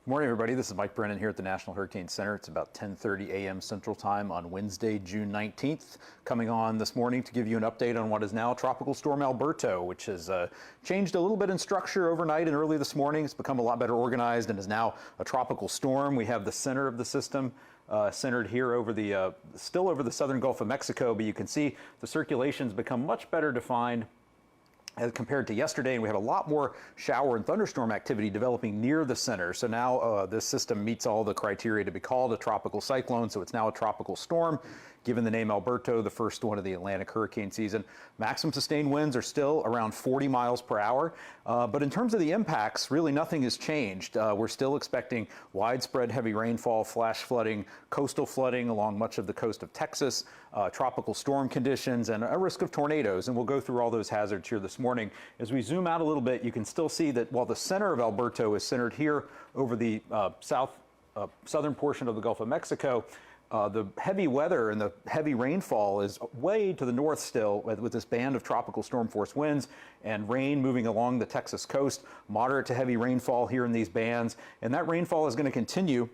Morning, everybody. This is Mike Brennan here at the National Hurricane Center. It's about 10:30 a.m. Central Time on Wednesday, June 19th. Coming on this morning to give you an update on what is now Tropical Storm Alberto, which has changed a little bit in structure overnight and early this morning. It's become a lot better organized and is now a tropical storm. We have the center of the system centered here over the still over the southern Gulf of Mexico, but you can see the circulation's become much better defined as compared to yesterday, and we have a lot more shower and thunderstorm activity developing near the center. So now this system meets all the criteria to be called a tropical cyclone, so it's now a tropical storm, given the name Alberto, the first one of the Atlantic hurricane season. Maximum sustained winds are still around 40 miles per hour, but in terms of the impacts, really nothing has changed. We're still expecting widespread heavy rainfall, flash flooding, coastal flooding along much of the coast of Texas, tropical storm conditions, and a risk of tornadoes, and we'll go through all those hazards here this morning. As we zoom out a little bit, you can still see that while the center of Alberto is centered here over the southern portion of the Gulf of Mexico, the heavy weather and the heavy rainfall is way to the north still with this band of tropical storm force winds and rain moving along the Texas coast, moderate to heavy rainfall here in these bands. And that rainfall is going to continue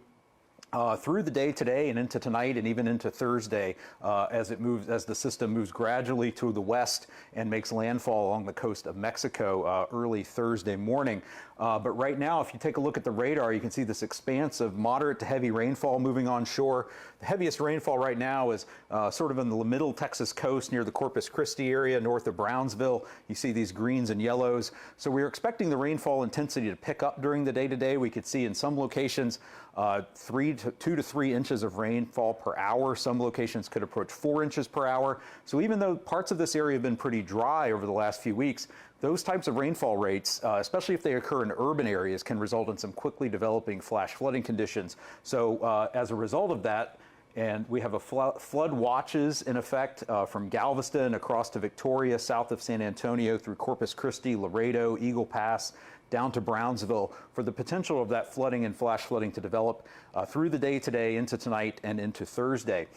through the day today and into tonight and even into Thursday as the system moves gradually to the west and makes landfall along the coast of Mexico early Thursday morning. But right now, if you take a look at the radar, you can see this expanse of moderate to heavy rainfall moving onshore. The heaviest rainfall right now is sort of in the middle Texas coast near the Corpus Christi area, north of Brownsville. You see these greens and yellows. So we're expecting the rainfall intensity to pick up during the day today. We could see in some locations 2 to 3 inches of rainfall per hour. Some locations could approach 4 inches per hour. So even though parts of this area have been pretty dry over the last few weeks, those types of rainfall rates, especially if they occur in urban areas, can result in some quickly developing flash flooding conditions. So as a result of that, and we have a flood watches in effect from Galveston across to Victoria, south of San Antonio, through Corpus Christi, Laredo, Eagle Pass, down to Brownsville, for the potential of that flooding and flash flooding to develop through the day today, into tonight, and into Thursday.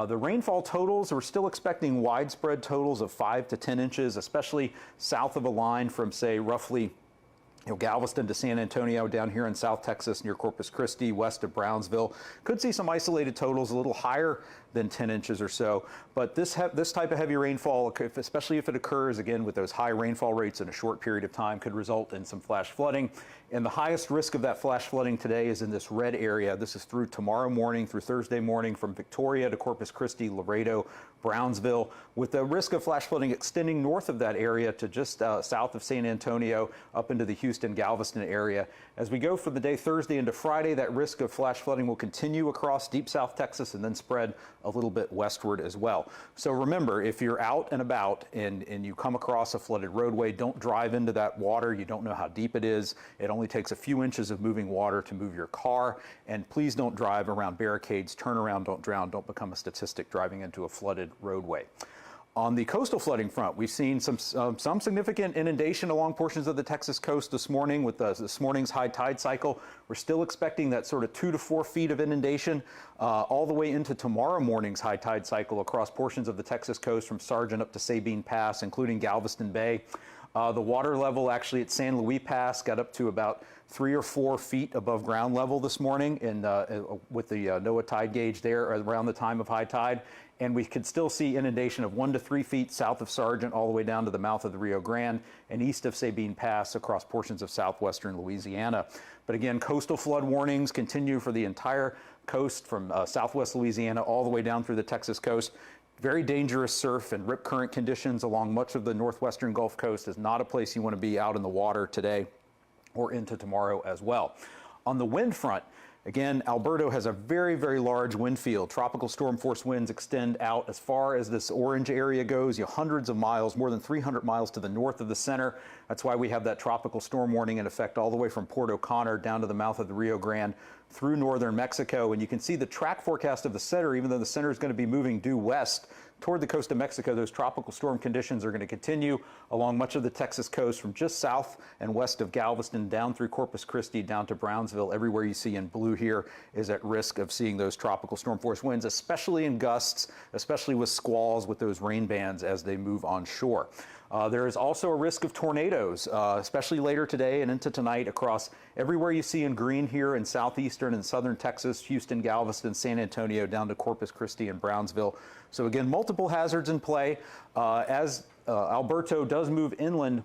The rainfall totals, we're still expecting widespread totals of 5 to 10 inches, especially south of a line from, say, roughly Galveston to San Antonio, down here in South Texas near Corpus Christi, west of Brownsville. Could see some isolated totals a little higher than 10 inches or so. But this type of heavy rainfall, especially if it occurs, again, with those high rainfall rates in a short period of time, could result in some flash flooding. And the highest risk of that flash flooding today is in this red area. This is through tomorrow morning, through Thursday morning, from Victoria to Corpus Christi, Laredo, Brownsville, with the risk of flash flooding extending north of that area to just south of San Antonio, up into the Houston, Galveston area. As we go for the day Thursday into Friday, that risk of flash flooding will continue across deep South Texas and then spread a little bit westward as well. So remember, if you're out and about and you come across a flooded roadway, don't drive into that water. You don't know how deep it is. It only takes a few inches of moving water to move your car. And please don't drive around barricades. Turn around, don't drown, don't become a statistic driving into a flooded roadway. On the coastal flooding front, we've seen some significant inundation along portions of the Texas coast this morning with this morning's high tide cycle. We're still expecting that sort of 2 to 4 feet of inundation all the way into tomorrow morning's high tide cycle across portions of the Texas coast from Sargent up to Sabine Pass, including Galveston Bay. The water level actually at San Luis Pass got up to about 3 or 4 feet above ground level this morning, and with the NOAA tide gauge there around the time of high tide. And we could still see inundation of 1 to 3 feet south of Sargent all the way down to the mouth of the Rio Grande and east of Sabine Pass across portions of southwestern Louisiana. But again, coastal flood warnings continue for the entire coast from southwest Louisiana all the way down through the Texas coast. Very dangerous surf and rip current conditions along much of the northwestern Gulf Coast. Is not a place you want to be out in the water today or into tomorrow as well. On the wind front, again, Alberto has a very, very large wind field. Tropical storm force winds extend out as far as this orange area goes, hundreds of miles, more than 300 miles to the north of the center. That's why we have that tropical storm warning in effect all the way from Port O'Connor down to the mouth of the Rio Grande through northern Mexico. And you can see the track forecast of the center, even though the center is going to be moving due west toward the coast of Mexico, those tropical storm conditions are going to continue along much of the Texas coast from just south and west of Galveston down through Corpus Christi, down to Brownsville. Everywhere you see in blue here is at risk of seeing those tropical storm force winds, especially in gusts, especially with squalls with those rain bands as they move onshore. There is also a risk of tornadoes, especially later today and into tonight across everywhere you see in green here in southeastern and southern Texas, Houston, Galveston, San Antonio, down to Corpus Christi and Brownsville. So again, multiple hazards in play. As Alberto does move inland,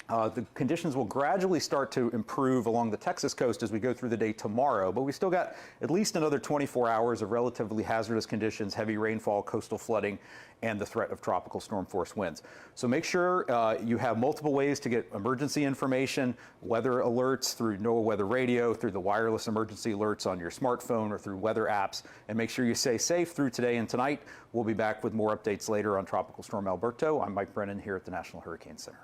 the conditions will gradually start to improve along the Texas coast as we go through the day tomorrow, but we still got at least another 24 hours of relatively hazardous conditions, heavy rainfall, coastal flooding, and the threat of tropical storm force winds. So make sure you have multiple ways to get emergency information, weather alerts through NOAA Weather Radio, through the wireless emergency alerts on your smartphone, or through weather apps, and make sure you stay safe through today and tonight. We'll be back with more updates later on Tropical Storm Alberto. I'm Mike Brennan here at the National Hurricane Center.